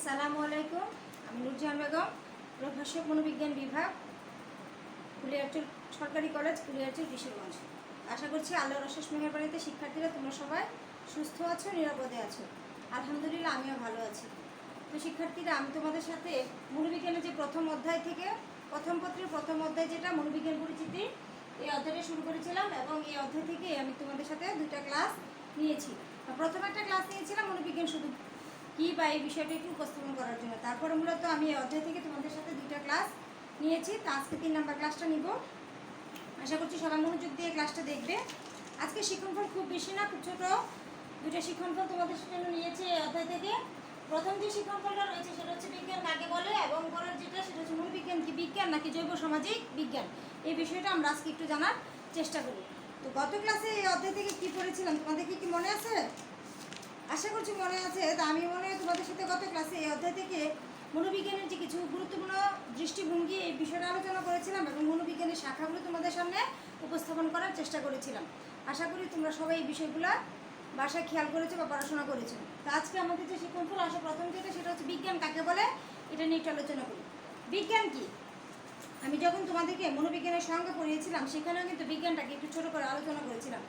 আসসালামু আলাইকুম। আমি নুরজাহান বেগম, প্রভাষক মনোবিজ্ঞান বিভাগ, কুলিয়ারচর সরকারি কলেজ, কুলিয়ারচর কিশোরগঞ্জ। আশা করছি আল্লাহর অশেষ মেহেরবানিতে শিক্ষার্থীরা তোমরা সবাই সুস্থ আছো, নিরাপদে আছো। আলহামদুলিল্লাহ আমিও ভালো আছি। তো শিক্ষার্থীরা, আমি তোমাদের সাথে মনোবিজ্ঞানের যে প্রথম অধ্যায় থেকে প্রথম পত্রের প্রথম অধ্যায় যেটা মনোবিজ্ঞান পরিচিতি, এই অধ্যায়টা শুরু করেছিলাম এবং এই অধ্যায় থেকে আমি তোমাদের সাথে দুইটা ক্লাস নিয়েছি। প্রথম একটা ক্লাস নিয়েছিলাম মনোবিজ্ঞান শুধু কী বা এই বিষয়টা একটু উপস্থাপন করার জন্য। তারপরে মূলত আমি এই অধ্যায় থেকে তোমাদের সাথে দুইটা ক্লাস নিয়েছি। তো আজকে 3 নাম্বার ক্লাসটা নিব। আশা করছি সবাই মনোযোগ দিয়ে ক্লাসটা দেখবে। আজকে শিক্ষণফল খুব বেশি না, খুব ছোটো দুইটা শিক্ষণফল তোমাদের জন্য নিয়েছি এই অধ্যায় থেকে। প্রথম যে শিক্ষণফলটা রয়েছে সেটা হচ্ছে বিজ্ঞান কাকে বলে, এবং পরের যেটা সেটা হচ্ছে মনোবিজ্ঞান কি বিজ্ঞান নাকি জৈব সামাজিক বিজ্ঞান, এই বিষয়টা আমরা আজকে একটু জানার চেষ্টা করি। তো গত ক্লাসে এই অধ্যায় থেকে কী পড়েছিলাম তোমাদের কি মনে আছে? আশা করছি মনে আছে। তা আমি মনে হয় তোমাদের সাথে গত ক্লাসে এই অধ্যায় থেকে মনোবিজ্ঞানের যে কিছু গুরুত্বপূর্ণ দৃষ্টিভঙ্গি এই বিষয়টা আলোচনা করেছিলাম এবং মনোবিজ্ঞানের শাখাগুলো তোমাদের সামনে উপস্থাপন করার চেষ্টা করেছিলাম। আশা করি তোমরা সবাই এই বিষয়গুলো বাসায় খেয়াল করেছো বা পড়াশোনা করেছো। তো আজকে আমাদের যে শিক্ষণফল আসে প্রথম যেটা সেটা হচ্ছে বিজ্ঞান কাকে বলে, এটা নিয়ে একটু আলোচনা করি। বিজ্ঞান কি? আমি যখন তোমাদেরকে মনোবিজ্ঞানের সংজ্ঞা পড়িয়েছিলাম সেখানেও কিন্তু বিজ্ঞানটাকে একটু ছোটো করে আলোচনা করেছিলাম।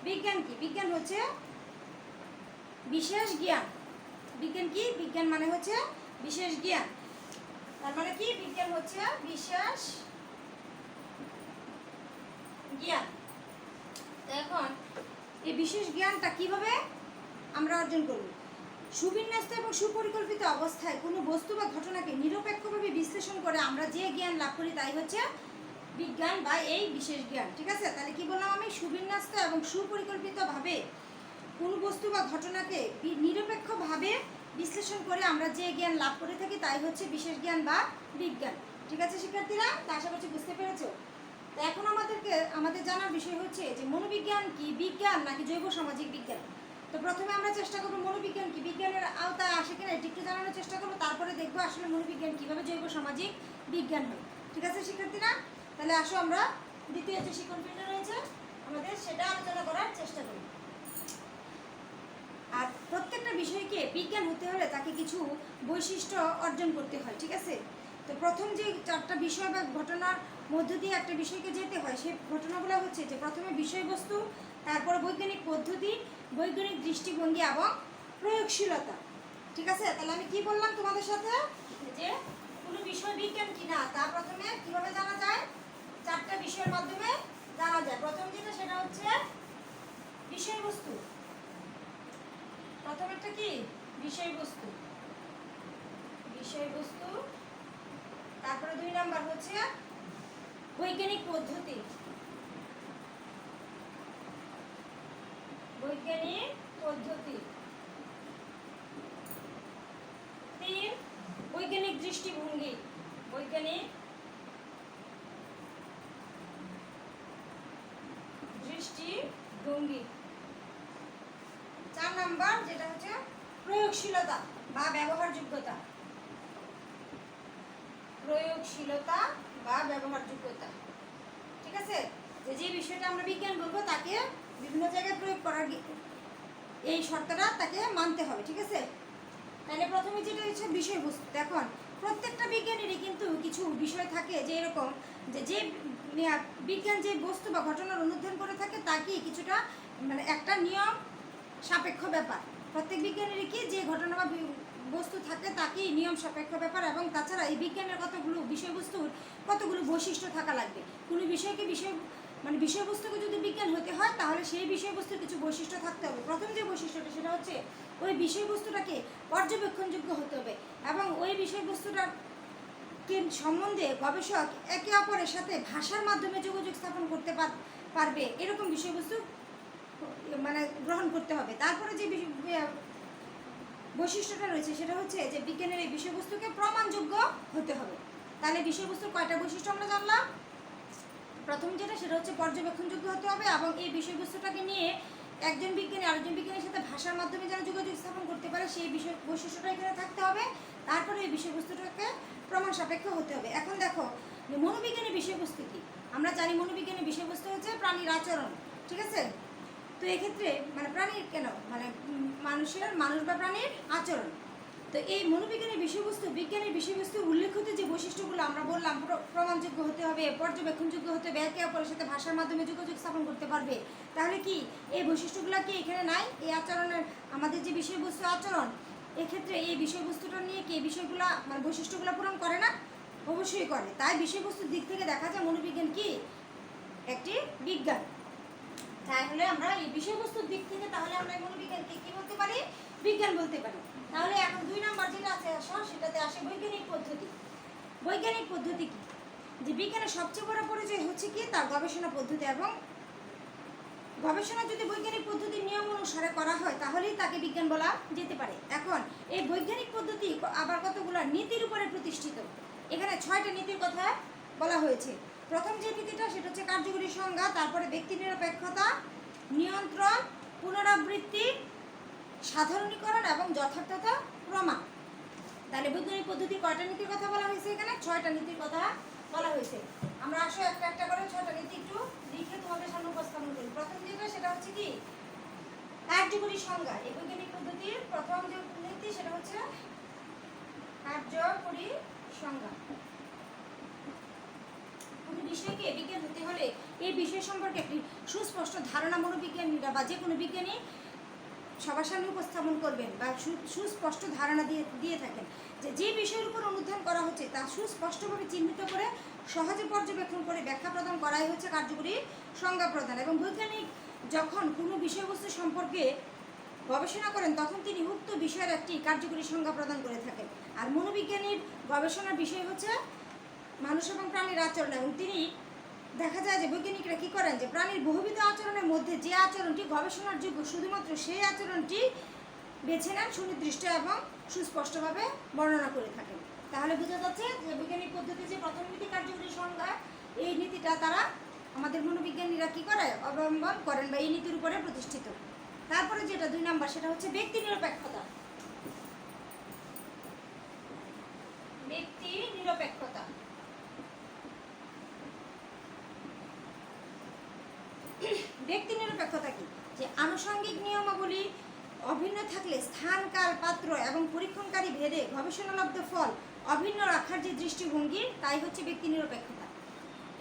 বিজ্ঞান কি? বিজ্ঞান হচ্ছে বিশেষ জ্ঞান। বিজ্ঞান কি? বিজ্ঞান মানে হচ্ছে বিশেষ জ্ঞান। তার মানে কি? বিজ্ঞান হচ্ছে বিশেষ জ্ঞান। এখন এই বিশেষ জ্ঞানটা কিভাবে আমরা অর্জন করব? সুবিন্যস্ত এবং সুপরিকল্পিত অবস্থায় কোনো বস্তু বা ঘটনাকে নিরপেক্ষভাবে বিশ্লেষণ করে আমরা যে জ্ঞান লাভ করি তাই হচ্ছে বিজ্ঞান বা এই বিশেষ জ্ঞান। ঠিক আছে? তাহলে কি বললাম আমি? সুবিন্যস্ত এবং সুপরিকল্পিতভাবে কোনো বস্তু বা ঘটনাকে নিরপেক্ষভাবে বিশ্লেষণ করে আমরা যে জ্ঞান লাভ করে থাকি তাই হচ্ছে বিশেষ জ্ঞান বা বিজ্ঞান। ঠিক আছে শিক্ষার্থীরা? তা আশা করছি বুঝতে পেরেছো। তো এখন আমাদের জানার বিষয় হচ্ছে যে মনোবিজ্ঞান কি বিজ্ঞান নাকি জৈব সামাজিক বিজ্ঞান। তো প্রথমে আমরা চেষ্টা করবো মনোবিজ্ঞান কি বিজ্ঞানের আওতায় আসে কিনা এটি একটু জানানোর চেষ্টা করবো, তারপরে দেখবো আসলে মনোবিজ্ঞান কীভাবে জৈব সামাজিক বিজ্ঞান হয়। ঠিক আছে শিক্ষার্থীরা? তাহলে আসো আমরা দ্বিতীয় যে শিক্ষণফলটা রয়েছে আমাদের সেটা আলোচনা করার চেষ্টা করি। আর প্রত্যেকটা বিষয়কে বিজ্ঞান হতে হলে তাকে কিছু বৈশিষ্ট্য অর্জন করতে হয়। ঠিক আছে? তো প্রথম যে 4টা বিষয় বা ঘটনার মধ্য দিয়ে একটা বিষয়কে যেতে হয়, সেই ঘটনাগুলো হচ্ছে যে প্রথমে বিষয়বস্তু, তারপর বৈজ্ঞানিক পদ্ধতি, বৈজ্ঞানিক দৃষ্টিভঙ্গি এবং প্রয়োগশীলতা। ঠিক আছে? তাহলে আমি কি বললাম তোমাদের সাথে যে কোনো বিষয় বিজ্ঞান কিনা তা প্রথমে কিভাবে জানা যায়? 4টা বিষয়ের মাধ্যমে জানা যায়। প্রথম যেটা সেটা হচ্ছে বিষয়বস্তু। প্রথম একটা কি? বিষয়বস্তু। বিষয়বস্তু। তারপরে 2 নাম্বার হচ্ছে বৈজ্ঞানিক পদ্ধতি। বৈজ্ঞানিক পদ্ধতি। 3 বৈজ্ঞানিক দৃষ্টিভঙ্গি। বৈজ্ঞানিক দৃষ্টিভঙ্গি। 4 নাম্বার যেটা হচ্ছে প্রয়োগশীলতা বা ব্যবহারযোগ্যতা। প্রয়োগশীলতা বা ব্যবহারযোগ্যতা। ঠিক আছে? যে বিষয়টা আমরা বিজ্ঞান বলবো তাকে বিভিন্ন জায়গায় প্রয়োগ করার এই শর্তটা তাকে মানতে হবে। ঠিক আছে? তাহলে প্রথমে যেটা হচ্ছে বিষয়বস্তু। দেখুন প্রত্যেকটা বিজ্ঞানেরই কিন্তু কিছু বিষয় থাকে যে এরকম যে বিজ্ঞান যে বস্তু বা ঘটনার অনুধান করে থাকে তা কি কিছুটা মানে একটা নিয়ম সাপেক্ষ ব্যাপার। প্রত্যেক বিজ্ঞানেরই কি যে ঘটনা বা বস্তু থাকে তাকেই নিয়ম সাপেক্ষ ব্যাপার, এবং তাছাড়া এই বিজ্ঞানের কতগুলো বিষয়বস্তুর কতগুলো বৈশিষ্ট্য থাকা লাগবে। কোনো বিষয়কে বিষয়বস্তুকে যদি বিজ্ঞান হতে হয় তাহলে সেই বিষয়বস্তুর কিছু বৈশিষ্ট্য থাকতে হবে। প্রথম যে বৈশিষ্ট্যটা সেটা হচ্ছে ওই বিষয়বস্তুটাকে পর্যবেক্ষণযোগ্য হতে হবে, এবং ওই বিষয়বস্তুটার সম্বন্ধে গবেষক একে অপরের সাথে ভাষার মাধ্যমে যোগাযোগ স্থাপন করতে পারবে এরকম বিষয়বস্তু গ্রহণ করতে হবে। তারপরে যে বৈশিষ্ট্যটা রয়েছে সেটা হচ্ছে যে বিজ্ঞানের এই বিষয়বস্তুকে প্রমাণযোগ্য হতে হবে। তাহলে বিষয়বস্তুর কয়টা বৈশিষ্ট্য আমরা জানলাম? প্রথম যেটা সেটা হচ্ছে পর্যবেক্ষণযোগ্য হতে হবে, এবং এই বিষয়বস্তুটাকে নিয়ে একজন বিজ্ঞানী আরেকজন বিজ্ঞানীর সাথে ভাষার মাধ্যমে যেন যোগাযোগ স্থাপন করতে পারে সেই বৈশিষ্ট্যটা এখানে থাকতে হবে। তারপরে এই বিষয়বস্তুটাকে প্রমাণ সাপেক্ষ হতে হবে। এখন দেখো যে মনোবিজ্ঞানের বিষয়বস্তু কি? আমরা জানি মনোবিজ্ঞানের বিষয়বস্তু হচ্ছে প্রাণীর আচরণ। ঠিক আছে? তো এক্ষেত্রে প্রাণীর কেন মানুষ বা প্রাণীর আচরণ। তো এই মনোবিজ্ঞানের বিষয়বস্তু, বিজ্ঞানের বিষয়বস্তু উল্লেখিত যে বৈশিষ্ট্যগুলো আমরা বললাম, প্রমাণযোগ্য হতে হবে, পর্যবেক্ষণযোগ্য হতে হবে, একে অপরের সাথে ভাষার মাধ্যমে যোগাযোগ স্থাপন করতে পারবে। তাহলে কি এই বৈশিষ্ট্যগুলো কি এখানে নাই? এই আচরণের আমাদের যে বিষয়বস্তু আচরণ, এক্ষেত্রে এই বিষয়বস্তুটা নিয়ে কি এই বিষয়গুলো মানে বৈশিষ্ট্যগুলো পূরণ করে না? অবশ্যই করে। তাই বিষয়বস্তুর দিক থেকে দেখা যায় মনোবিজ্ঞান কি একটি বিজ্ঞান। তাহলে আমরা এই বিষয়বস্তুর দিক থেকে তাহলে আমরা মনোবিজ্ঞানকে কি বলতে পারি? বিজ্ঞান বলতে পারি। তাহলে এখন 2 নম্বর যেটা আছে সেটাতে আসে বৈজ্ঞানিক পদ্ধতি। বৈজ্ঞানিক পদ্ধতি কি? যে বিজ্ঞানের সবচেয়ে বড় পরিচয় হচ্ছে কি তার গবেষণা পদ্ধতি, এবং গবেষণা যদি বৈজ্ঞানিক পদ্ধতির নিয়ম অনুসারে করা হয় তাহলেই তাকে বিজ্ঞান বলা যেতে পারে। এখন এই বৈজ্ঞানিক পদ্ধতি আবার কতগুলো নীতির উপরে প্রতিষ্ঠিত। এখানে 6টা নীতির কথা বলা হয়েছে। প্রথম যে নীতিটা সেটা হচ্ছে কার্যকরী সংজ্ঞা, তারপরে ব্যক্তি নিরপেক্ষতা, নিয়ন্ত্রণ, পুনরাবৃত্তি, সাধারণীকরণ এবং যথার্থতা প্রমাণ। তাহলে বৈজ্ঞানিক পদ্ধতির কয়টা নীতির কথা বলা হয়েছে? এখানে 6টা নীতির কথা বলা হয়েছে। আমরা আসো একটা একটা করে 6টা নীতি একটু লিখে তোমাদের সামনে উপস্থাপন করি। প্রথম যেটা সেটা হচ্ছে কি কার্যকরী সংজ্ঞা। এই বৈজ্ঞানিক পদ্ধতির প্রথম যে নীতি সেটা হচ্ছে কার্যকরী সংজ্ঞা। কোনো বিষয়কে বিজ্ঞান হতে হলে এই বিষয় সম্পর্কে একটি সুস্পষ্ট ধারণা মনোবিজ্ঞানীরা বা যে কোনো বিজ্ঞানী সবার সামনে উপস্থাপন করবেন বা সুস্পষ্ট ধারণা দিয়ে থাকেন যে বিষয়ের উপর অনুধান করা হচ্ছে তা সুস্পষ্টভাবে চিহ্নিত করে সহজে পর্যবেক্ষণ করে ব্যাখ্যা প্রদান করাই হচ্ছে কার্যকরী সংজ্ঞা প্রদান। এবং বৈজ্ঞানিক যখন কোনো বিষয়বস্তু সম্পর্কে গবেষণা করেন তখন তিনি উক্ত বিষয়ের একটি কার্যকরী সংজ্ঞা প্রদান করে থাকেন। আর মনোবিজ্ঞানীর গবেষণার বিষয় হচ্ছে মানুষ এবং প্রাণীর আচরণ, এবং তিনি দেখা যায় যে বৈজ্ঞানিকরা কী করেন যে প্রাণীর বহুবিধ আচরণের মধ্যে যে আচরণটি গবেষণার যোগ্য শুধুমাত্র সেই আচরণটি বেছে নেন, সুনির্দিষ্ট এবং সুস্পষ্টভাবে বর্ণনা করে থাকেন। তাহলে বোঝা যাচ্ছে যে বৈজ্ঞানিক পদ্ধতি যে প্রথম নীতি কার্যকরী সংজ্ঞা, এই নীতিটা তারা আমাদের মনোবিজ্ঞানীরা কী করে অবলম্বন করেন বা এই নীতির উপরে প্রতিষ্ঠিত। তারপরে যেটা 2 নম্বর সেটা হচ্ছে ব্যক্তি নিরপেক্ষতা। ব্যক্তি নিরপেক্ষতা ব্যক্তি নিরপেক্ষতা কি? যে আনুষঙ্গিক নিয়মাবলী অভিন্ন থাকলে স্থান, কাল, পাত্র এবং পরীক্ষণকারী ভেদে গবেষণালব্ধ ফল অভিন্ন রাখার যে দৃষ্টিভঙ্গি তাই হচ্ছে ব্যক্তি নিরপেক্ষতা।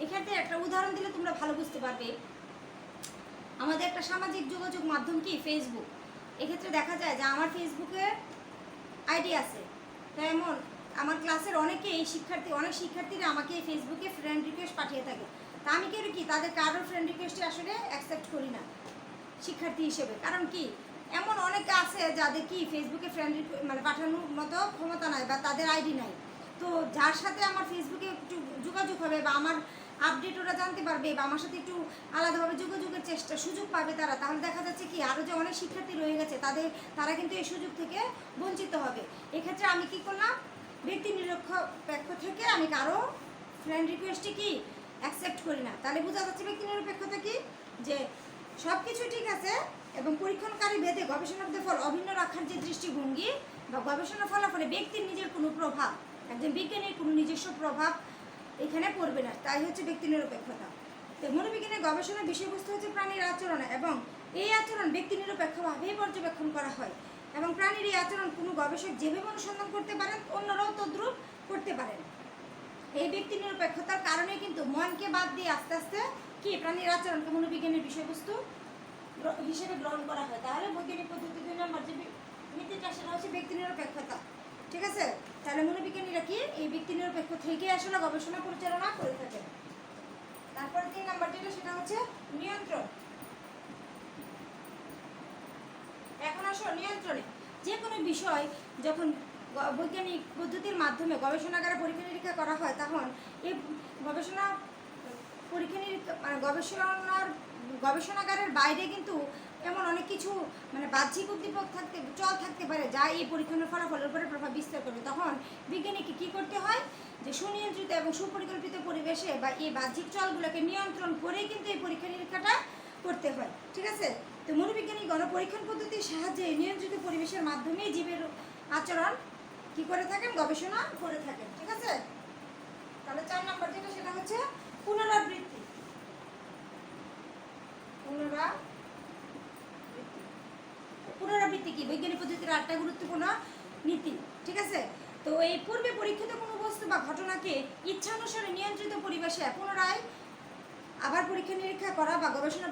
এখানে একটা উদাহরণ দিলে তোমরা ভালো বুঝতে পারবে। আমাদের একটা সামাজিক যোগাযোগ মাধ্যম কি ফেসবুক। এক্ষেত্রে দেখা যায় যে আমার ফেসবুকে আইডি আছে, তাই এমন আমার ক্লাসের অনেক শিক্ষার্থীরা আমাকে ফেসবুকে ফ্রেন্ড রিকোয়েস্ট পাঠিয়ে থাকে। তা আমি কি তাদের কারোর ফ্রেন্ড রিকোয়েস্টে আসলে অ্যাকসেপ্ট করি না শিক্ষার্থী হিসেবে। কারণ কি এমন অনেকে আছে যাদের কি ফেসবুকে ফ্রেন্ড মানে পাঠানোর মতো ক্ষমতা নাই বা তাদের আইডি নাই। তো যার সাথে আমার ফেসবুকে একটু যোগাযোগ হবে বা আমার আপডেট ওরা জানতে পারবে বা আমার সাথে একটু আলাদাভাবে যোগাযোগের সুযোগ পাবে তারা, তাহলে দেখা যাচ্ছে কি আরও যে অনেক শিক্ষার্থী রয়ে গেছে তারা কিন্তু এই সুযোগ থেকে বঞ্চিত হবে। এক্ষেত্রে আমি কি করলাম, ব্যক্তি নিরপেক্ষ থেকে আমি কারো ফ্রেন্ড রিকোয়েস্টে কি অ্যাকসেপ্ট করি না। তাহলে বোঝা যাচ্ছে ব্যক্তি নিরপেক্ষতা কি, যে সব কিছু ঠিক আছে এবং পরীক্ষণকারী ভেদে গবেষণার ফল অভিন্ন রাখার যে দৃষ্টিভঙ্গি বা গবেষণা ফলাফলে ব্যক্তির নিজের কোনো প্রভাব, একজন বিজ্ঞানীর কোনো নিজস্ব প্রভাব এখানে পড়বে না, তাই হচ্ছে ব্যক্তি নিরপেক্ষতা। তো মনোবিজ্ঞানের গবেষণার বিষয়বস্তু হচ্ছে প্রাণীর আচরণ, এবং এই আচরণ ব্যক্তি নিরপেক্ষভাবেই পর্যবেক্ষণ করা হয়। এবং প্রাণীর এই আচরণ কোনো গবেষক যেভাবে অনুসন্ধান করতে পারেন অন্যরাও তদ্রূপ করতে পারেন। এই ব্যক্তি নিরপেক্ষতার কারণে কিন্তু মনকে বাদ দিয়ে আস্তে আস্তে কি প্রাণীর আচরণকে মনোবিজ্ঞানের বিষয়বস্তু হিসেবে গ্রহণ করা হয়। তাহলে বৈজ্ঞানিক পদ্ধতি 2 নম্বর যে নীতিটা সেটা হচ্ছে ব্যক্তি নিরপেক্ষতা। ঠিক আছে, তাহলে মনোবিজ্ঞানীরা কি এই ব্যক্তি নিরপেক্ষ থেকে আসলে গবেষণা পরিচালনা করে থাকে। তারপরে 3 নম্বর যেটা সেটা হচ্ছে নিয়ন্ত্রণ। এখন আসো নিয়ন্ত্রণে। যে কোনো বিষয় যখন বৈজ্ঞানিক পদ্ধতির মাধ্যমে গবেষণাগারে পরীক্ষা নিরীক্ষা করা হয় তখন এই গবেষণাগারের বাইরে কিন্তু এমন অনেক কিছু মানে বাহ্যিক উদ্দীপক থাকতে পারে যা এই পরীক্ষণের ফলাফলের উপরে প্রভাব বিস্তার করবে। তখন বিজ্ঞানীকে কী করতে হয়, যে সুনিয়ন্ত্রিত এবং সুপরিকল্পিত পরিবেশে বা এই বাহ্যিক চলগুলোকে নিয়ন্ত্রণ করেই কিন্তু এই পরীক্ষা নিরীক্ষাটা করতে হয়। ঠিক আছে, তো মনোবিজ্ঞানী গণপরীক্ষণ পদ্ধতির সাহায্যে নিয়ন্ত্রিত পরিবেশের মাধ্যমেই জীবের আচরণ কি করে থাকেন, গবেষণা করে থাকেন। ঠিক আছে, তাহলে 4 নম্বর যেটা সেটা হচ্ছে পুনরাবৃত্তি। পুনরাবৃত্তি কি বৈজ্ঞানিক পদ্ধতির আরেকটা গুরুত্বপূর্ণ নীতি, ঠিক আছে। তো এই পূর্বে পরীক্ষিত কোনো বস্তু বা ঘটনাকে ইচ্ছানুসারে নিয়ন্ত্রিত পরিবেশে পুনরায় আবার পরীক্ষা নিরীক্ষা করা বা গবেষণা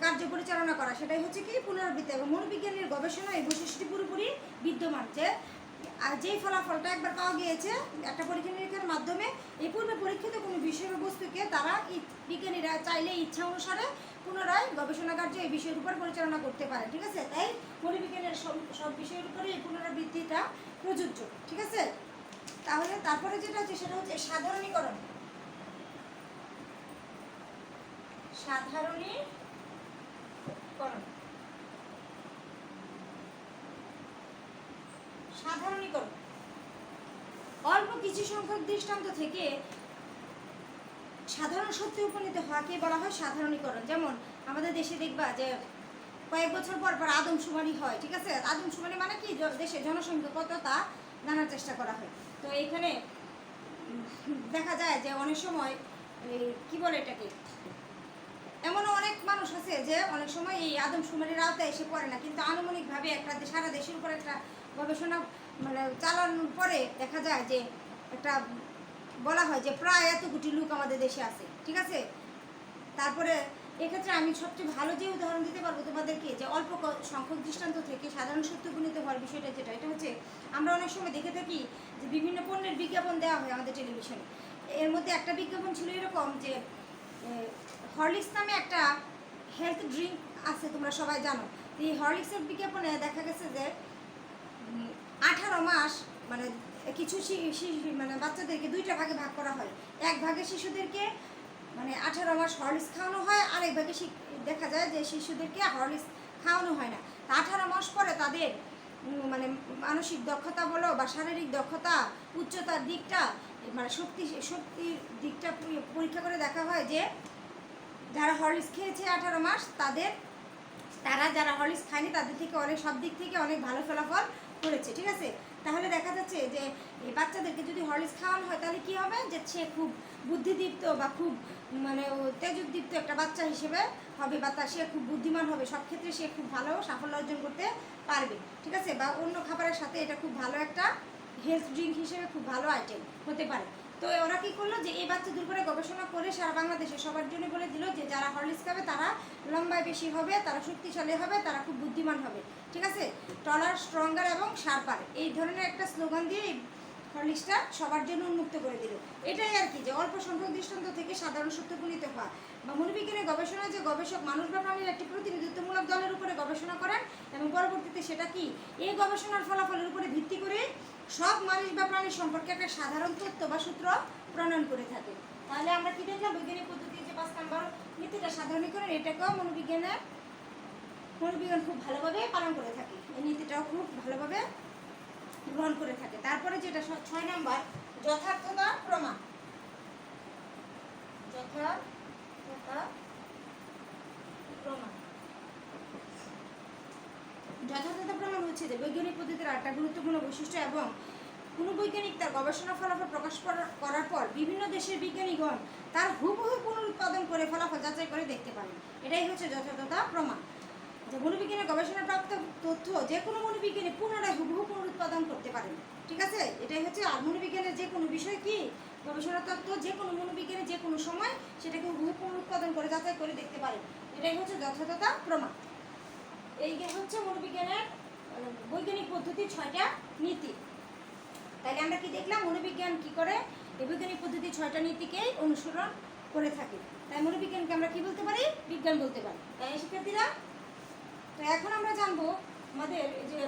কার্য পরিচালনা করা, সেটাই হচ্ছে কি পুনরাবৃত্তি। এবং মনোবিজ্ঞানের গবেষণা এই বৈশিষ্ট্যটি পুরোপুরি বিদ্যমান, যে যেই ফলাফলটা একবার পাওয়া গিয়েছে একটা পরীক্ষা নিরীক্ষার মাধ্যমে, এই পূর্বে পরীক্ষিত কোনো বিষয় বস্তুকে তারা বিজ্ঞানীরা চাইলে ইচ্ছা অনুসারে পুনরায় গবেষণা কার্য এই বিষয়ের উপর পরিচালনা করতে পারে, ঠিক আছে। তাই মনোবিজ্ঞানের সব বিষয়ের উপরে এই পুনরাবৃত্তিটা প্রযোজ্য, ঠিক আছে। তাহলে তারপরে যেটা হচ্ছে সেটা হচ্ছে সাধারণীকরণ। সাধারণীকরণ অল্প কিছু সংখ্যক দৃষ্টান্ত থেকে সাধারণ সত্যে উপনীত হওয়াকে বলা হয় সাধারণীকরণ। যেমন আমাদের দেশে দেখবা যে কয়েক বছর পর পর আদমশুমারি হয়, ঠিক আছে। আদমশুমারি মানে কি, দেশে জনসংখ্যা কত তা জানার চেষ্টা করা হয়। তো এইখানে দেখা যায় যে অনেক সময় কি বলে এটাকে, এমনও অনেক মানুষ আছে যে অনেক সময় এই আদমশুমারির আওতায় এসে পড়ে না, কিন্তু আনুমানিকভাবে একটা সারা দেশের উপর একটা গবেষণা চালানোর পরে দেখা যায় যে একটা বলা হয় যে প্রায় এত কোটি লোক আমাদের দেশে আছে, ঠিক আছে। তারপরে এক্ষেত্রে আমি সবচেয়ে ভালো যে উদাহরণ দিতে পারবো তোমাদেরকে, যে অল্প সংখ্যক দৃষ্টান্ত থেকে সাধারণ সত্য উপনীত হওয়ার বিষয়টা যেটা, এটা হচ্ছে আমরা অনেক সময় দেখে থাকি যে বিভিন্ন পণ্যের বিজ্ঞাপন দেওয়া হয় আমাদের টেলিভিশনে। এর মধ্যে একটা বিজ্ঞাপন ছিল এরকম যে হরলিক্স নামে একটা হেলথ ড্রিঙ্ক আছে, তোমরা সবাই জানো। এই হরলিক্সের বিজ্ঞাপনে দেখা গেছে যে 18 মাস কিছু বাচ্চাদেরকে দুইটা ভাগে ভাগ করা হয়। এক ভাগে শিশুদেরকে 18 মাস হরলিক্স খাওয়ানো হয়, আর এক ভাগে দেখা যায় যে শিশুদেরকে হরলিক্স খাওয়ানো হয় না। 18 মাস পরে তাদের মানসিক দক্ষতা বলো বা শারীরিক দক্ষতা, উচ্চতার দিকটা শক্তির দিকটা পরীক্ষা করে দেখা হয় যে যারা হরলিক্স খেয়েছে 18 মাস তারা যারা হরলিক্স খায়নি তাদের থেকে সব দিক থেকে অনেক ভালো ফলাফল করেছে, ঠিক আছে। তাহলে দেখা যাচ্ছে যে এই বাচ্চাদেরকে যদি হরলিক্স খাওয়ানো হয় তাহলে কি হবে, যে সে খুব বুদ্ধিদীপ্ত বা খুব তেজোদ্দীপ্ত একটা বাচ্চা হিসেবে হবে, বা সে খুব বুদ্ধিমান হবে, সব ক্ষেত্রে সে খুব ভালো সাফল্য অর্জন করতে পারবে, ঠিক আছে। বা অন্য খাবারের সাথে এটা খুব ভালো একটা হেলথ ড্রিঙ্ক হিসেবে খুব ভালো আইটেম হতে পারে। তো ওরা কি করলো যে এই বাচ্চাদের উপরে গবেষণা করে সারা বাংলাদেশে সবার জন্য বলে দিল যে যারা হরলিক্স খাবে তারা লম্বায় বেশি হবে, তারা শক্তিশালী হবে, তারা খুব বুদ্ধিমান হবে, ঠিক আছে। টলার, স্ট্রঙ্গার এবং শার্পার, এই ধরনের একটা স্লোগান দিয়ে এই হরলিক্সটা সবার জন্য উন্মুক্ত করে দিল। এটাই আর কি, যে অল্প সংখ্যক দৃষ্টান্ত থেকে সাধারণ সত্য উপনীত হওয়া। বা মনোবিজ্ঞানের গবেষণায় যে গবেষক মানুষ বা প্রাণীর একটি প্রতিনিধিত্বমূলক দলের উপরে গবেষণা করেন এবং পরবর্তীতে সেটা কি এই গবেষণার ফলাফলের উপরে ভিত্তি করে সব মানুষ বা প্রাণীর সম্পর্কে একটা সাধারণ তথ্য বা সূত্র প্রণয়ন করে থাকে। তাহলে আমরা কি দেখলাম, বৈজ্ঞানিক পদ্ধতি যে 5 নম্বর নীতিটা সাধারণীকরণ, এটাকেও মনোবিজ্ঞান খুব ভালোভাবে পালন করে থাকে, এই নীতিটাও খুব ভালোভাবে গ্রহণ করে থাকে। তারপরে যেটা 6 নম্বর যথার্থতা প্রমাণ। যথার্থতা প্রমাণ হচ্ছে যে বৈজ্ঞানিক পদ্ধতির একটা গুরুত্বপূর্ণ বৈশিষ্ট্য, এবং কোনো বৈজ্ঞানিক তার গবেষণা ফলাফল প্রকাশ করার পর বিভিন্ন দেশের বিজ্ঞানীগণ তার হুবহু পুনরুৎপাদন করে ফলাফল যাচাই করে দেখতে পারেন। এটাই হচ্ছে যথার্থতা প্রমাণ, যে মনোবিজ্ঞানের গবেষণা প্রাপ্ত তথ্য যে কোনো মনোবিজ্ঞানী পুনরায় হুবহু পুনরুৎপাদন করতে পারেন, ঠিক আছে। এটাই হচ্ছে আর মনোবিজ্ঞানের যে কোনো বিষয় কি গবেষণা তথ্য যে কোনো মনোবিজ্ঞানের যে কোনো সময় সেটাকে হুবহু পুনরুৎপাদন করে যাচাই করে দেখতে পারেন। এটাই হচ্ছে যথার্থতা প্রমাণ। এই হচ্ছে মনোবিজ্ঞানের বৈজ্ঞানিক পদ্ধতির 6টা নীতি। তাহলে আমরা কি দেখলাম, মনোবিজ্ঞান কি করে এই বৈজ্ঞানিক পদ্ধতির 6টা নীতিকেই অনুসরণ করে থাকে। তাই মনোবিজ্ঞানকে আমরা কি বলতে পারি, বিজ্ঞান বলতে পারি। তাই শিক্ষার্থীরা, তো এখন আমরা জানবো আমাদের যে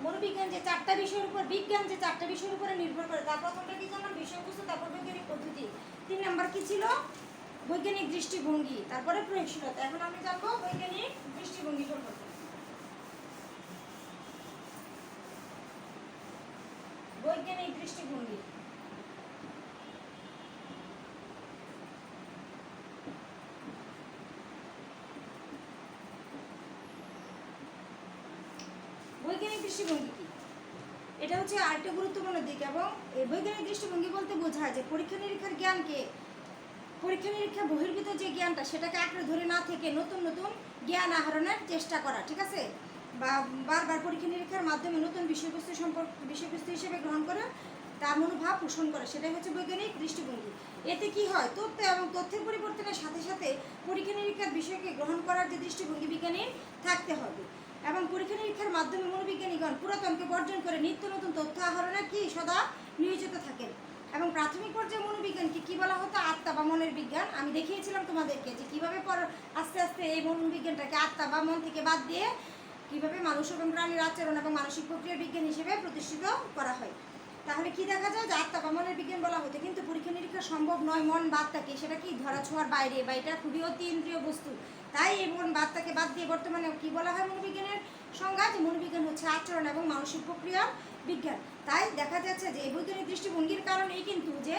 মনোবিজ্ঞান যে 4টা বিষয়ের উপর, বিজ্ঞান যে 4টা বিষয়ের উপরে নির্ভর করে, তার প্রথমটা কি জানলাম বিষয়বস্তু, তারপর বৈজ্ঞানিক পদ্ধতি, 3 নাম্বার কি ছিল বৈজ্ঞানিক দৃষ্টিভঙ্গি, তারপরে প্রয়োগশীলতা। এখন আমি জানবো বৈজ্ঞানিক দৃষ্টিভঙ্গি সম্পর্কে। বৈজ্ঞানিক দৃষ্টিভঙ্গি, বৈজ্ঞানিক দৃষ্টিভঙ্গি কি, এটা হচ্ছে আরেকটা গুরুত্বপূর্ণ দিক। এবং এই বৈজ্ঞানিক দৃষ্টিভঙ্গি বলতে বোঝায় যে পরীক্ষা নিরীক্ষার জ্ঞানকে, পরীক্ষা নিরীক্ষা বহির্ভূত যে জ্ঞানটা সেটাকে আঁকড়ে ধরে না থেকে নতুন নতুন জ্ঞান আহরণের চেষ্টা করা, ঠিক আছে। বা বারবার পরীক্ষা নিরীক্ষার মাধ্যমে নতুন বিষয়বস্তু হিসেবে গ্রহণ করে তার মনোভাব পোষণ করে, সেটাই হচ্ছে বৈজ্ঞানিক দৃষ্টিভঙ্গি। এতে কি হয়, তথ্য এবং তথ্যের পরিবর্তনের সাথে সাথে পরীক্ষা নিরীক্ষার বিষয়কে গ্রহণ করার যে দৃষ্টিভঙ্গি বিজ্ঞানীর থাকতে হবে। এবং পরীক্ষা নিরীক্ষার মাধ্যমে মনোবিজ্ঞানীগণ পুরাতনকে বর্জন করে নিত্য নতুন তথ্য আহরণে কি সদা নিয়োজিত থাকেন। এবং প্রাথমিক পর্যায়ে মনোবিজ্ঞানকে কি বলা হতো, আত্মা বা মনের বিজ্ঞান। আমি দেখিয়েছিলাম তোমাদেরকে যে কীভাবে আস্তে আস্তে এই মনোবিজ্ঞানটাকে আত্মা বা মন থেকে বাদ দিয়ে কীভাবে মানুষ এবং প্রাণীর আচরণ এবং মানসিক প্রক্রিয়ার বিজ্ঞান হিসেবে প্রতিষ্ঠিত করা হয়। তাহলে কি দেখা যায় যে আত্মা বা মনের বিজ্ঞান বলা হতো, কিন্তু পরীক্ষা নিরীক্ষা সম্ভব নয়। মন বাদটাকে সেটা কি ধরা ছোঁয়ার বাইরে, বা এটা খুবই অতি ইন্দ্রিয় বস্তু। তাই এই মন বাদটাকে বাদ দিয়ে বর্তমানে কি বলা হয় মনোবিজ্ঞানের সংজ্ঞা, যে মনোবিজ্ঞান হচ্ছে আচরণ এবং মানসিক প্রক্রিয়া বিজ্ঞান। তাই দেখা যাচ্ছে যে এই বৈজ্ঞানিক দৃষ্টিভঙ্গির কারণেই কিন্তু যে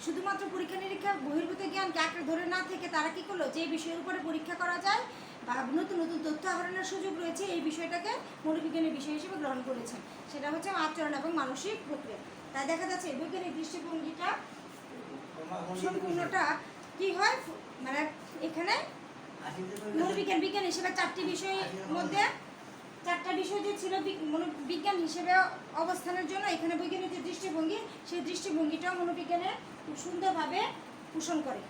শুধুমাত্র পরীক্ষা নিরীক্ষা বহির্ভূত জ্ঞানকে আঁকড়ে ধরে না থেকে তারা কী করলো, যে বিষয়ের উপরে পরীক্ষা করা যায় বা নতুন নতুন তথ্য আহরণের সুযোগ রয়েছে, এই বিষয়টাকে মনোবিজ্ঞানের বিষয় হিসেবে গ্রহণ করেছেন। সেটা হচ্ছে আচরণ এবং মানসিক প্রক্রিয়া। তাই দেখা যাচ্ছে এই বৈজ্ঞানিক দৃষ্টিভঙ্গিটা সম্পূর্ণটা কি হয়, মানে এখানে মনোবিজ্ঞান বিজ্ঞান হিসেবে চারটা বিষয় যে ছিল মনোবিজ্ঞান হিসেবে অবস্থানের জন্য এখানে বৈজ্ঞানিক যে দৃষ্টিভঙ্গি, সেই দৃষ্টিভঙ্গিটাও মনোবিজ্ঞানের খুব সুন্দরভাবে পোষণ করে।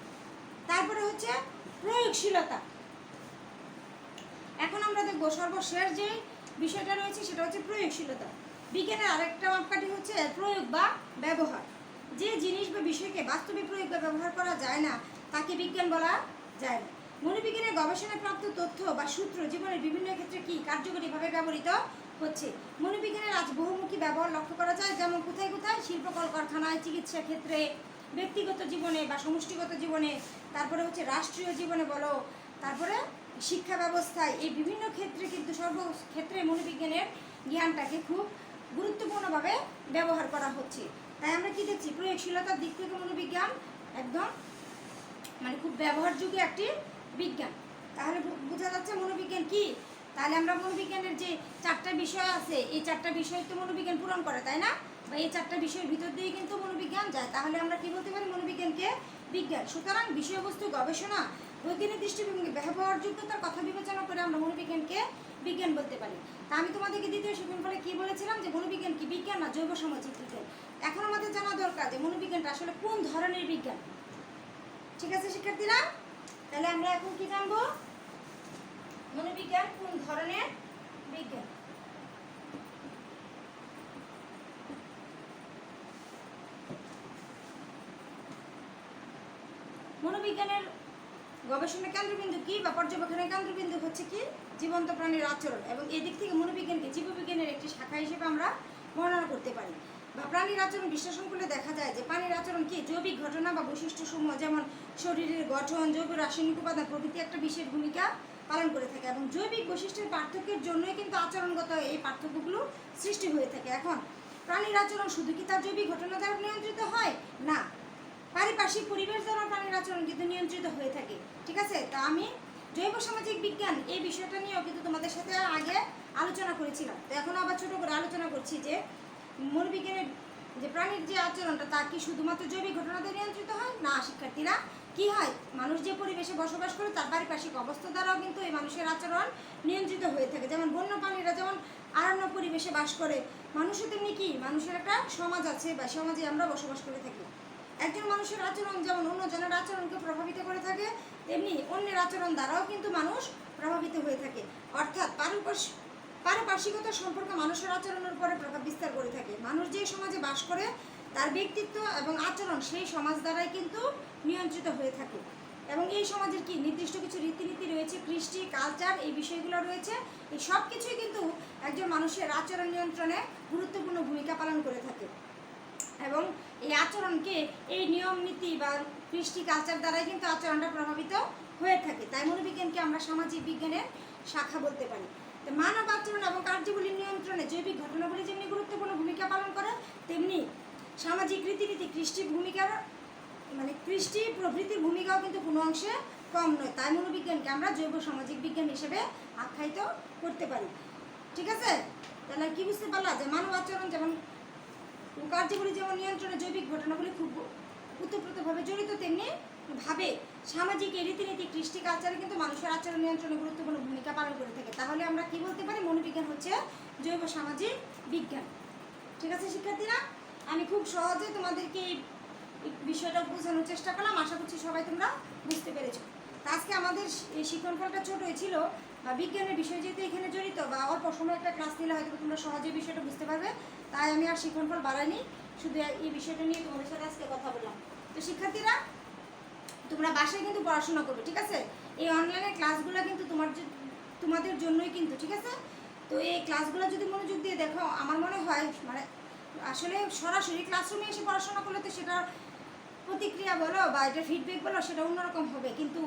তারপরে হচ্ছে প্রয়োগশীলতা। এখন আমরা দেখব সর্বশেষ যে বিষয়টা রয়েছে সেটা হচ্ছে প্রয়োগশীলতা। বিজ্ঞানের আরেকটা মাপকাঠি হচ্ছে প্রয়োগ বা ব্যবহার। যে জিনিস বা বিষয়কে বাস্তবে প্রয়োগ বা ব্যবহার করা যায় না তাকে বিজ্ঞান বলা যায় না। মনোবিজ্ঞানের গবেষণায় প্রাপ্ত তথ্য বা সূত্র জীবনের বিভিন্ন ক্ষেত্রে কি কার্যকরীভাবে ব্যবহৃত হচ্ছে। মনোবিজ্ঞানের আজ বহুমুখী ব্যবহার লক্ষ্য করা যায়, যেমন কোথায় কোথায়, শিল্প কলকারখানায়, চিকিৎসা ক্ষেত্রে, ব্যক্তিগত জীবনে বা সমষ্টিগত জীবনে, তারপরে হচ্ছে রাষ্ট্রীয় জীবনে বলো, তারপরে শিক্ষা ব্যবস্থায়, এই বিভিন্ন ক্ষেত্রে কিন্তু সর্বক্ষেত্রে মনোবিজ্ঞানের জ্ঞানটাকে খুব গুরুত্বপূর্ণভাবে ব্যবহার করা হচ্ছে। তাই আমরা কি দেখছি, প্রয়োগশীলতার দিক থেকে মনোবিজ্ঞান একদম মানে খুব ব্যবহারযোগ্য একটি বিজ্ঞান। তাহলে বোঝা যাচ্ছে মনোবিজ্ঞান কি। তাহলে আমরা মনোবিজ্ঞানের যে চারটা বিষয় আছে, এই চারটা বিষয় তো মনোবিজ্ঞান পূরণ করে, তাই না, বা এই চারটা বিষয়ের ভিতর দিয়ে কিন্তু মনোবিজ্ঞান যায়। তাহলে আমরা কি বলতে পারি, মনোবিজ্ঞানকে বিজ্ঞান। সুতরাং বিষয়বস্তু গবেষণা, বৈজ্ঞানিক দৃষ্টিভঙ্গি, ব্যবহারযোগ্যতার কথা বিবেচনা করে আমরা মনোবিজ্ঞানকে বিজ্ঞান বলতে পারি। তা আমি তোমাদেরকে দ্বিতীয় সেকেন্ড ফলে কি বলেছিলাম, যে মনোবিজ্ঞান কি বিজ্ঞান না জৈব সামাজিক বিজ্ঞান। এখন আমাদের জানা দরকার যে মনোবিজ্ঞানটা আসলে কোন ধরনের বিজ্ঞান। ঠিক আছে শিক্ষার্থীরা, তাহলে আমরা এখন কি জানবো, মনোবিজ্ঞান কোন ধরনের বিজ্ঞান। মনোবিজ্ঞানের গবেষণা কেন্দ্রবিন্দু কি বা পর্যবেক্ষণের কেন্দ্রবিন্দু হচ্ছে কি জীবন্ত প্রাণীর আচরণ, এবং এই দিক থেকে মনোবিজ্ঞানকে জীববিজ্ঞানের একটি শাখা হিসেবে আমরা বর্ণনা করতে পারি। বা প্রাণীর আচরণ বিশ্লেষণ করলে দেখা যায় যে প্রাণীর আচরণ কি জৈবিক ঘটনা বা বৈশিষ্ট্যসমূহ, যেমন শরীরের গঠন, জৈব রাসায়নিক উপাদান প্রভৃতি একটা বিশেষ ভূমিকা পালন করে থাকে। এবং জৈবিক বৈশিষ্ট্যের পার্থক্যের জন্যই কিন্তু আচরণগত এই পার্থক্যগুলো সৃষ্টি হয়ে থাকে। এখন প্রাণীর আচরণ শুধু কি তার জৈবিক ঘটনা দ্বারা নিয়ন্ত্রিত হয় না, পারিপার্শ্বিক পরিবেশ দ্বারা প্রাণীর আচরণ কিন্তু নিয়ন্ত্রিত হয়ে থাকে। ঠিক আছে, তা আমি জৈব সামাজিক বিজ্ঞান এই বিষয়টা নিয়েও কিন্তু তোমাদের সাথে আগে আলোচনা করেছিলাম। তো এখন আবার ছোট করে আলোচনা করছি যে মনোবিজ্ঞানের যে প্রাণীর যে আচরণটা তা কি শুধুমাত্র জৈবিক ঘটনাতে নিয়ন্ত্রিত হয় না শিক্ষার্থীরা, কি হয়, মানুষ যে পরিবেশে বসবাস করে তার পারিপার্শ্বিক অবস্থা দ্বারাও কিন্তু এই মানুষের আচরণ নিয়ন্ত্রিত হয়ে থাকে। যেমন বন্য প্রাণীরা যেমন আরণ্য পরিবেশে বাস করে, মানুষের তেমনি কি মানুষের একটা সমাজ আছে বা সমাজে আমরা বসবাস করে থাকি। একজন মানুষের আচরণ যেমন অন্যজনের আচরণকে প্রভাবিত করে থাকে, তেমনি অন্যের আচরণ দ্বারাও কিন্তু মানুষ প্রভাবিত হয়ে থাকে। অর্থাৎ পারিপার্শ্বিকতার সম্পর্ক মানুষের আচরণের উপরে প্রভাব বিস্তার করে থাকে। মানুষ যে সমাজে বাস করে তার ব্যক্তিত্ব এবং আচরণ সেই সমাজ দ্বারাই কিন্তু নিয়ন্ত্রিত হয়ে থাকে। এবং এই সমাজের কি নির্দিষ্ট কিছু রীতিনীতি রয়েছে, কৃষ্টি, কালচার, এই বিষয়গুলো রয়েছে। এই সব কিছুই কিন্তু একজন মানুষের আচরণ নিয়ন্ত্রণে গুরুত্বপূর্ণ ভূমিকা পালন করে থাকে। এবং এই আচরণকে এই নিয়ম নীতি বা কৃষ্টি, কালচার দ্বারাই কিন্তু আচরণটা প্রভাবিত হয়ে থাকে। তাই মনোবিজ্ঞানকে আমরা সামাজিক বিজ্ঞানের শাখা বলতে পারি। মানব আচরণ এবং কার্যগুলির নিয়ন্ত্রণে জৈবিক ঘটনাগুলি যেমনি গুরুত্বপূর্ণ ভূমিকা পালন করে, তেমনি সামাজিক রীতিনীতি, কৃষ্টি প্রভৃতির ভূমিকাও কিন্তু কোনো অংশে কম নয়। তাই মনোবিজ্ঞানকে আমরা জৈব সামাজিক বিজ্ঞান হিসেবে আখ্যায়িত করতে পারি। ঠিক আছে, তাহলে কি বুঝতে পারলা যে মানব আচরণ যেমন কার্যগুলি যেমন নিয়ন্ত্রণে জৈবিক ঘটনাগুলি খুব ওতপ্রোতভাবে জড়িত, তেমনি ভাবে সামাজিক এই রীতিনীতি কৃষ্টি কালচারে কিন্তু মানুষের আচরণ নিয়ন্ত্রণে গুরুত্বপূর্ণ ভূমিকা পালন করে থাকে। তাহলে আমরা কি বলতে পারি, মনোবিজ্ঞান হচ্ছে জৈব সামাজিক বিজ্ঞান। ঠিক আছে শিক্ষার্থীরা, আমি খুব সহজে তোমাদেরকে এই বিষয়টা বোঝানোর চেষ্টা করলাম, আশা করছি সবাই তোমরা বুঝতে পেরেছো। তা আজকে আমাদের এই শিক্ষণফলটা ছোটোই ছিল, বিজ্ঞানের বিষয় যেহেতু এখানে জড়িত বা অল্প সময় একটা ক্লাস নিলে হয়তো তোমরা সহজে বিষয়টা বুঝতে পারবে, তাই আমি আর শিক্ষণফল বাড়াইনি, শুধু এই বিষয়টা নিয়ে তোমাদের সাথে আজকে কথা বললাম। তো শিক্ষার্থীরা তোমরা বাসায় কিন্তু পড়াশোনা করবে, ঠিক আছে? এই অনলাইনে ক্লাসগুলো কিন্তু তোমাদের জন্যই কিন্তু, ঠিক আছে? তো এই ক্লাসগুলো যদি মনোযোগ দিয়ে দেখো, আমার মনে হয় মানে আসলে সরাসরি ক্লাসরুমে এসে পড়াশোনা করলে তো সেটার প্রতিক্রিয়া বলো বা এটা ফিডব্যাক বলো সেটা অন্যরকম হবে, কিন্তু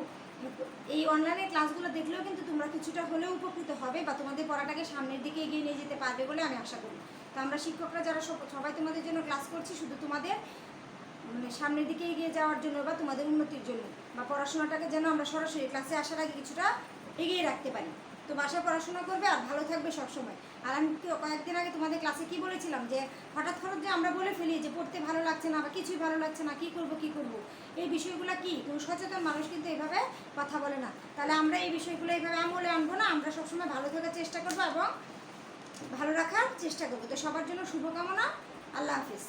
এই অনলাইনে ক্লাসগুলো দেখলেও কিন্তু তোমরা কিছুটা হলেও উপকৃত হবে বা তোমাদের পড়াটাকে সামনের দিকে এগিয়ে নিয়ে যেতে পারবে বলে আমি আশা করি। তো আমরা শিক্ষকরা যারা সবাই তোমাদের জন্য ক্লাস করছি, শুধু তোমাদের মানে সামনের দিকে এগিয়ে যাওয়ার জন্য বা তোমাদের উন্নতির জন্য, বা পড়াশোনাটাকে যেন আমরা সরাসরি ক্লাসে আসার আগে কিছুটা এগিয়ে রাখতে পারি। তো বাসায় পড়াশোনা করবে আর ভালো থাকবে সবসময়। আর আমি কয়েকদিন আগে তোমাদের ক্লাসে কি বলেছিলাম, যে হঠাৎ যে আমরা বলে ফেলি যে পড়তে ভালো লাগছে না বা কিছুই ভালো লাগছে না, কি করব, এই বিষয়গুলো কি কোনো সচেতন মানুষ কিন্তু এভাবে কথা বলে না। তাহলে আমরা এই বিষয়গুলো এইভাবে আমলে আনবো না, আমরা সবসময় ভালো থাকার চেষ্টা করবো এবং ভালো রাখার চেষ্টা করবো। তো সবার জন্য শুভকামনা, আল্লাহ হাফিজ।